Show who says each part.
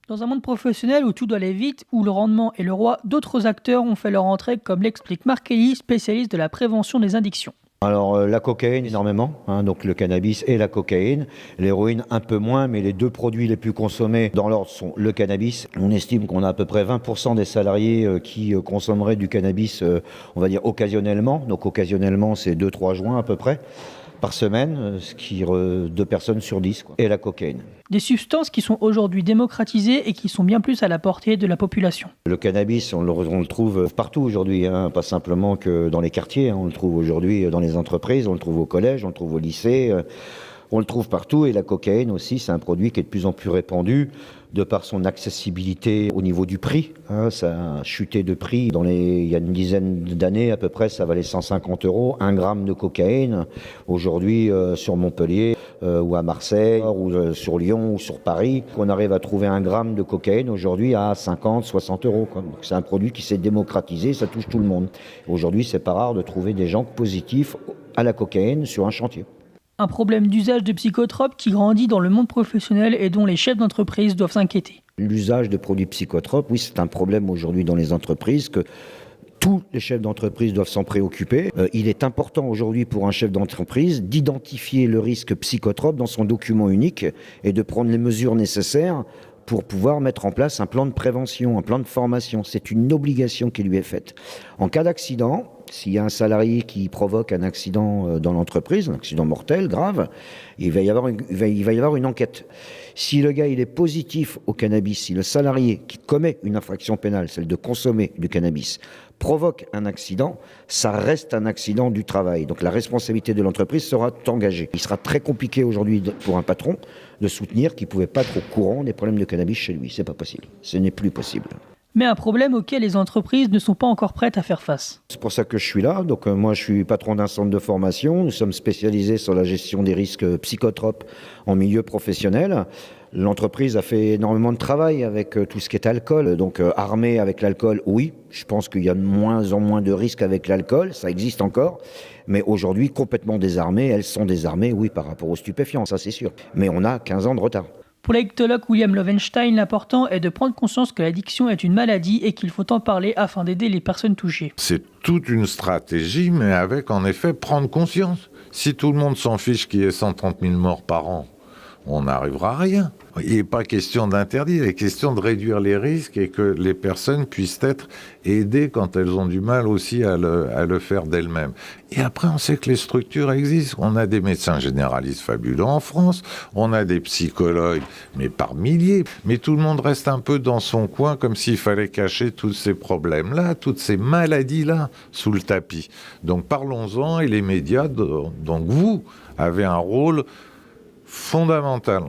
Speaker 1: Dans un monde professionnel où tout doit aller vite, où le rendement est le roi, d'autres acteurs ont fait leur entrée, comme l'explique Marc Kelly, spécialiste de la prévention des addictions.
Speaker 2: Alors la cocaïne énormément, donc le cannabis et la cocaïne. L'héroïne un peu moins, mais les deux produits les plus consommés dans l'ordre sont le cannabis. On estime qu'on a à peu près 20% des salariés qui consommeraient du cannabis, on va dire occasionnellement. Donc occasionnellement, c'est 2-3 joints à peu près par semaine, ce qui 2 personnes sur 10, quoi. Et la cocaïne.
Speaker 1: Des substances qui sont aujourd'hui démocratisées et qui sont bien plus à la portée de la population.
Speaker 2: Le cannabis, on le trouve partout aujourd'hui, pas simplement que dans les quartiers. On le trouve aujourd'hui dans les entreprises, on le trouve au collège, on le trouve au lycée. On le trouve partout et la cocaïne aussi, c'est un produit qui est de plus en plus répandu de par son accessibilité au niveau du prix. Ça a chuté de prix. Il y a une dizaine d'années à peu près, ça valait 150 €, 1 gramme de cocaïne. Aujourd'hui, sur Montpellier ou à Marseille ou sur Lyon ou sur Paris, on arrive à trouver 1 gramme de cocaïne aujourd'hui à 50, 60 €. Donc c'est un produit qui s'est démocratisé, ça touche tout le monde. Aujourd'hui, c'est pas rare de trouver des gens positifs à la cocaïne sur un chantier.
Speaker 1: Un problème d'usage de psychotropes qui grandit dans le monde professionnel et dont les chefs d'entreprise doivent s'inquiéter.
Speaker 2: L'usage de produits psychotropes, oui, c'est un problème aujourd'hui dans les entreprises que tous les chefs d'entreprise doivent s'en préoccuper. Il est important aujourd'hui pour un chef d'entreprise d'identifier le risque psychotrope dans son document unique et de prendre les mesures nécessaires pour pouvoir mettre en place un plan de prévention, un plan de formation. C'est une obligation qui lui est faite. En cas d'accident, s'il y a un salarié qui provoque un accident dans l'entreprise, un accident mortel, grave, il va y avoir une enquête. Si le gars il est positif au cannabis, si le salarié qui commet une infraction pénale, celle de consommer du cannabis, provoque un accident, ça reste un accident du travail. Donc la responsabilité de l'entreprise sera engagée. Il sera très compliqué aujourd'hui pour un patron de soutenir qu'il ne pouvait pas être au courant des problèmes de cannabis chez lui. C'est pas possible. Ce n'est plus possible.
Speaker 1: Mais un problème auquel les entreprises ne sont pas encore prêtes à faire face.
Speaker 2: C'est pour ça que je suis là. Donc moi, je suis patron d'un centre de formation. Nous sommes spécialisés sur la gestion des risques psychotropes en milieu professionnel. L'entreprise a fait énormément de travail avec tout ce qui est alcool. Donc armée avec l'alcool, oui. Je pense qu'il y a de moins en moins de risques avec l'alcool. Ça existe encore. Mais aujourd'hui, complètement désarmées. Elles sont désarmées, oui, par rapport aux stupéfiants, ça c'est sûr. Mais on a 15 ans de retard.
Speaker 1: Pour l'égyptologue William Lovenstein, l'important est de prendre conscience que l'addiction est une maladie et qu'il faut en parler afin d'aider les personnes touchées.
Speaker 3: C'est toute une stratégie, mais avec en effet prendre conscience. Si tout le monde s'en fiche qu'il y ait 130 000 morts par an, on n'arrivera à rien. Il n'est pas question d'interdire, il est question de réduire les risques et que les personnes puissent être aidées quand elles ont du mal aussi à le faire d'elles-mêmes. Et après, on sait que les structures existent. On a des médecins généralistes fabuleux en France, on a des psychologues, mais par milliers. Mais tout le monde reste un peu dans son coin, comme s'il fallait cacher tous ces problèmes-là, toutes ces maladies-là, sous le tapis. Donc parlons-en, et les médias, donc vous, avez un rôle fondamental.